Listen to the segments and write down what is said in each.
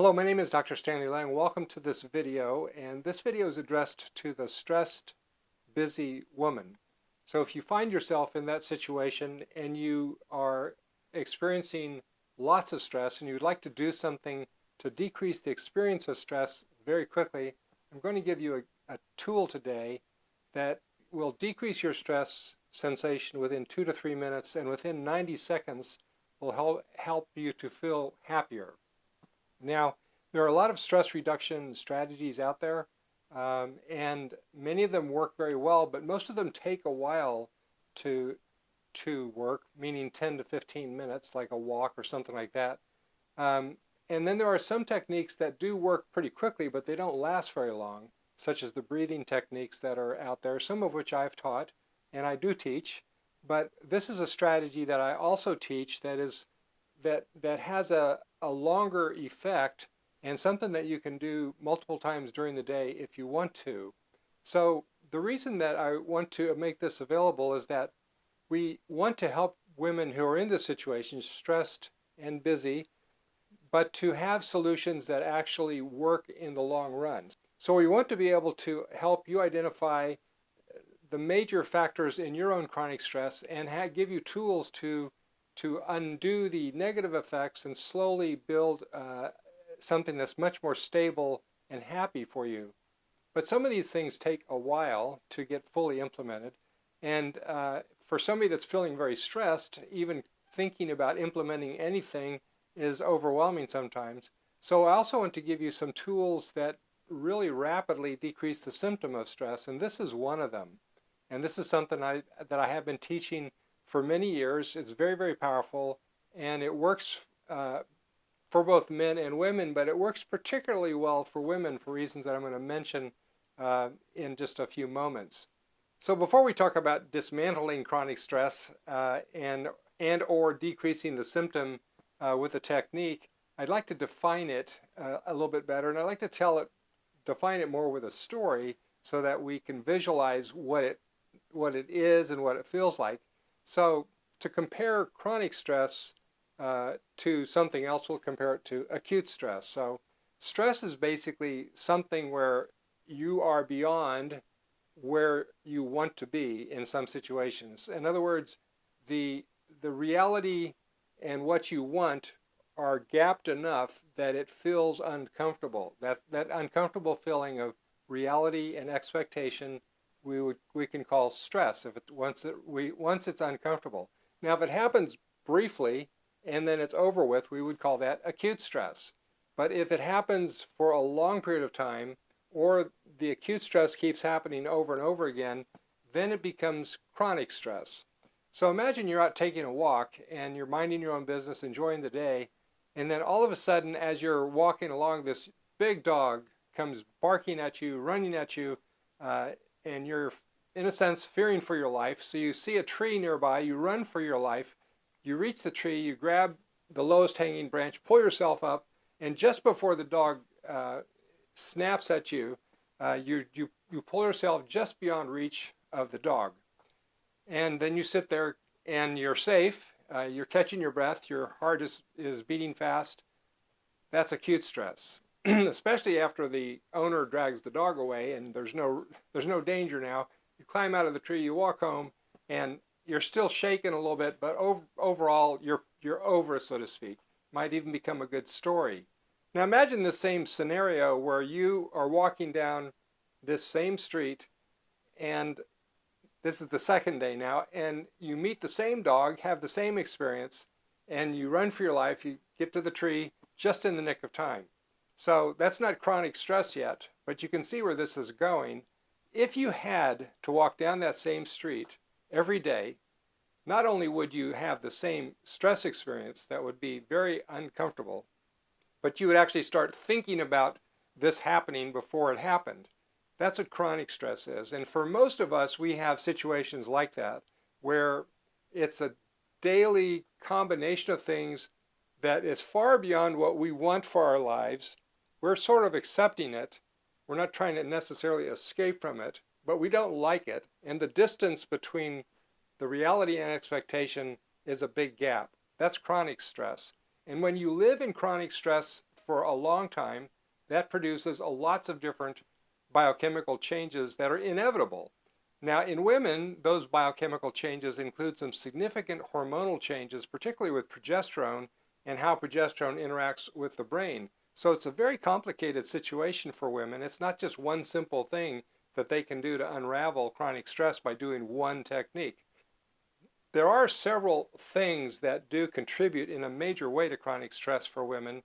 Hello, my name is Dr. Stanley Lang. Welcome to this video, and this video is addressed to the stressed, busy woman. So if you find yourself in that situation and you are experiencing lots of stress and you'd like to do something to decrease the experience of stress very quickly, I'm going to give you a tool today that will decrease your stress sensation within 2 to 3 minutes, and within 90 seconds will help you to feel happier. Now, there are a lot of stress reduction strategies out there, and many of them work very well, but most of them take a while to work, meaning 10 to 15 minutes, like a walk or something like that. And then there are some techniques that do work pretty quickly, but they don't last very long, such as the breathing techniques that are out there, some of which I've taught and I do teach. But this is a strategy that I also teach that has a longer effect, and something that you can do multiple times during the day if you want to. So the reason that I want to make this available is that we want to help women who are in this situation, stressed and busy, but to have solutions that actually work in the long run. So we want to be able to help you identify the major factors in your own chronic stress and give you tools to undo the negative effects and slowly build something that's much more stable and happy for you. But some of these things take a while to get fully implemented, and for somebody that's feeling very stressed, even thinking about implementing anything is overwhelming sometimes. So I also want to give you some tools that really rapidly decrease the symptom of stress, and this is one of them. And this is something that I have been teaching for many years. It's very, very powerful, and it works for both men and women, but it works particularly well for women for reasons that I'm going to mention in just a few moments. So before we talk about dismantling chronic stress and or decreasing the symptom with a technique, I'd like to define it a little bit better, and I'd like to define it more with a story so that we can visualize what it is and what it feels like. So to compare chronic stress to something else, we'll compare it to acute stress. So stress is basically something where you are beyond where you want to be in some situations. In other words, the reality and what you want are gapped enough that it feels uncomfortable. That uncomfortable feeling of reality and expectation we can call stress once it's uncomfortable. Now, if it happens briefly and then it's over with, we would call that acute stress. But if it happens for a long period of time, or the acute stress keeps happening over and over again, then it becomes chronic stress. So imagine you're out taking a walk and you're minding your own business, enjoying the day, and then all of a sudden, as you're walking along, this big dog comes barking at you, running at you, and you're, in a sense, fearing for your life. So you see a tree nearby, you run for your life, you reach the tree, you grab the lowest hanging branch, pull yourself up, and just before the dog snaps at you, you pull yourself just beyond reach of the dog. And then you sit there and you're safe, you're catching your breath, your heart is beating fast. That's acute stress. Especially after the owner drags the dog away and there's no danger now. You climb out of the tree, you walk home, and you're still shaking a little bit, but overall you're over, so to speak. Might even become a good story. Now imagine the same scenario where you are walking down this same street, and this is the second day now, and you meet the same dog, have the same experience, and you run for your life, you get to the tree just in the nick of time. So that's not chronic stress yet, but you can see where this is going. If you had to walk down that same street every day, not only would you have the same stress experience that would be very uncomfortable, but you would actually start thinking about this happening before it happened. That's what chronic stress is. And for most of us, we have situations like that where it's a daily combination of things that is far beyond what we want for our lives. We're sort of accepting it. We're not trying to necessarily escape from it, but we don't like it. And the distance between the reality and expectation is a big gap. That's chronic stress. And when you live in chronic stress for a long time, that produces lots of different biochemical changes that are inevitable. Now, in women, those biochemical changes include some significant hormonal changes, particularly with progesterone and how progesterone interacts with the brain. So it's a very complicated situation for women. It's not just one simple thing that they can do to unravel chronic stress by doing one technique. There are several things that do contribute in a major way to chronic stress for women.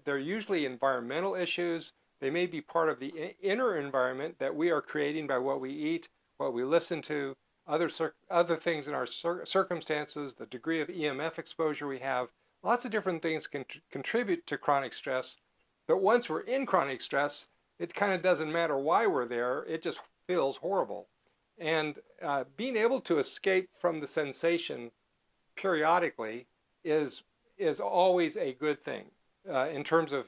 They're usually environmental issues. They may be part of the inner environment that we are creating by what we eat, what we listen to, other things in our circumstances, the degree of EMF exposure we have. Lots of different things can contribute to chronic stress. But once we're in chronic stress, it kind of doesn't matter why we're there. It just feels horrible. And being able to escape from the sensation periodically is always a good thing in terms of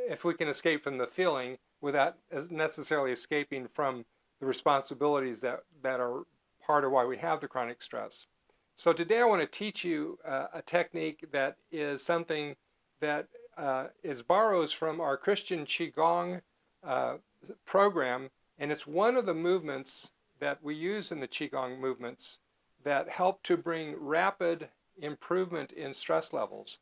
if we can escape from the feeling without necessarily escaping from the responsibilities that are part of why we have the chronic stress. So today I want to teach you a technique that is something that borrows from our Christian Qigong program, and it's one of the movements that we use in the Qigong movements that help to bring rapid improvement in stress levels.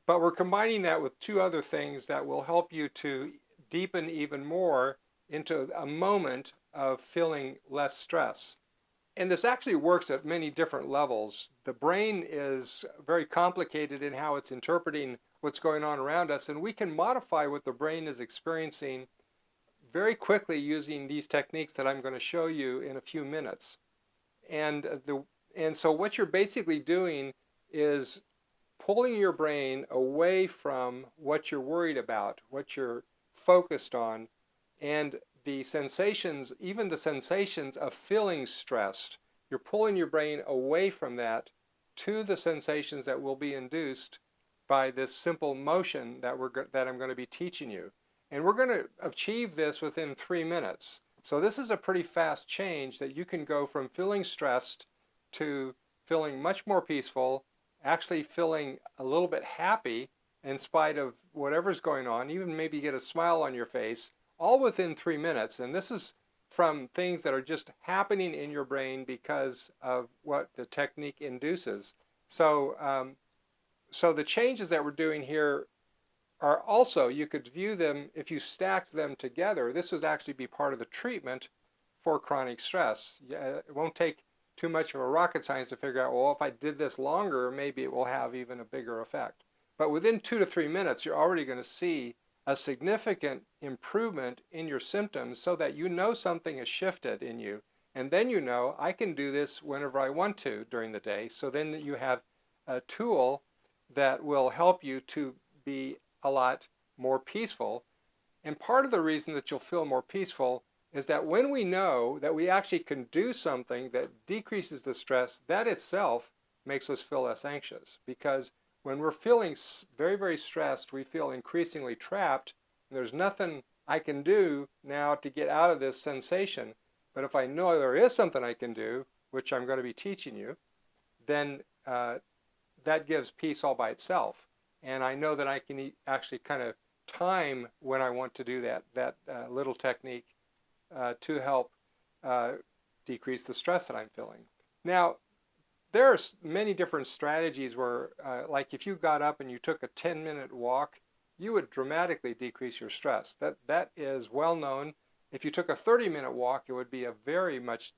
But we're combining that with two other things that will help you to deepen even more into a moment of feeling less stress. And this actually works at many different levels. The brain is very complicated in how it's interpreting what's going on around us, and we can modify what the brain is experiencing very quickly using these techniques that I'm going to show you in a few minutes. And so what you're basically doing is pulling your brain away from what you're worried about, what you're focused on, and the sensations, even the sensations of feeling stressed. You're pulling your brain away from that to the sensations that will be induced by this simple motion that I'm going to be teaching you. And we're going to achieve this within 3 minutes. So this is a pretty fast change that you can go from feeling stressed to feeling much more peaceful, actually feeling a little bit happy in spite of whatever's going on, even maybe get a smile on your face, all within 3 minutes. And this is from things that are just happening in your brain because of what the technique induces. So, so the changes that we're doing here are also, you could view them, if you stacked them together, this would actually be part of the treatment for chronic stress. It won't take too much of a rocket science to figure out, well, if I did this longer, maybe it will have even a bigger effect. But within 2 to 3 minutes, you're already going to see a significant improvement in your symptoms so that you know something has shifted in you. And then you know, I can do this whenever I want to during the day. So then you have a tool that will help you to be a lot more peaceful. And part of the reason that you'll feel more peaceful is that when we know that we actually can do something that decreases the stress, that itself makes us feel less anxious. Because when we're feeling very, very stressed, we feel increasingly trapped, and there's nothing I can do now to get out of this sensation. But if I know there is something I can do, which I'm going to be teaching you, then that gives peace all by itself. And I know that I can actually kind of time when I want to do that little technique to help decrease the stress that I'm feeling. Now, there are many different strategies where, like if you got up and you took a 10-minute walk, you would dramatically decrease your stress. That is well known. If you took a 30-minute walk, it would be a very much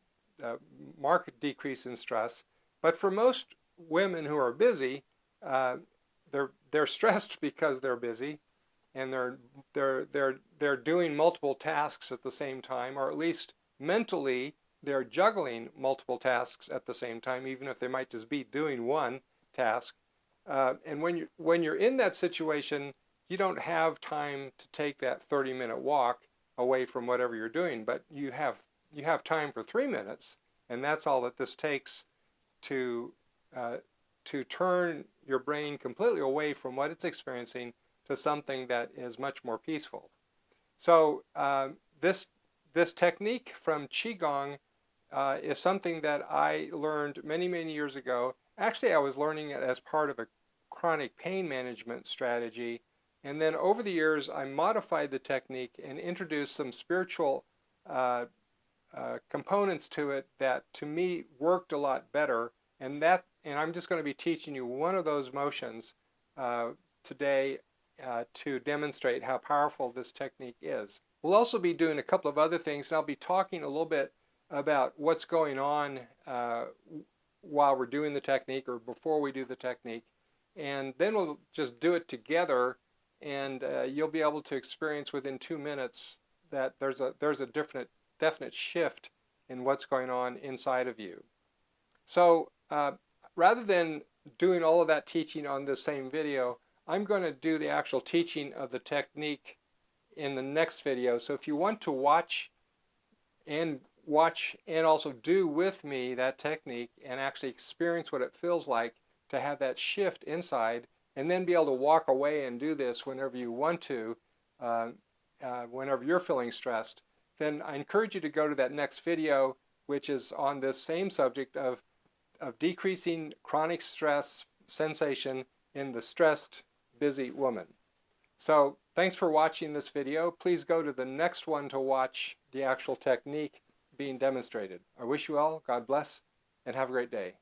marked decrease in stress. But for most women who are busy, they're stressed because they're busy, and they're doing multiple tasks at the same time, or at least mentally they're juggling multiple tasks at the same time, even if they might just be doing one task. And when you're in that situation, you don't have time to take that 30-minute walk away from whatever you're doing, but you have time for 3 minutes, and that's all that this takes to turn your brain completely away from what it's experiencing to something that is much more peaceful. So this technique from Qigong is something that I learned many, many years ago. Actually, I was learning it as part of a chronic pain management strategy, And then over the years, I modified the technique and introduced some spiritual components to it that to me worked a lot better. And I'm just going to be teaching you one of those motions today to demonstrate how powerful this technique is. We'll also be doing a couple of other things, and I'll be talking a little bit about what's going on while we're doing the technique or before we do the technique. And then we'll just do it together, and you'll be able to experience within 2 minutes that there's a definite shift in what's going on inside of you. So rather than doing all of that teaching on this same video, I'm going to do the actual teaching of the technique in the next video. So if you want to watch and also do with me that technique and actually experience what it feels like to have that shift inside, and then be able to walk away and do this whenever you want to, whenever you're feeling stressed, then I encourage you to go to that next video, which is on this same subject of decreasing chronic stress sensation in the stressed, busy woman. So thanks for watching this video. Please go to the next one to watch the actual technique being demonstrated. I wish you all God bless and have a great day.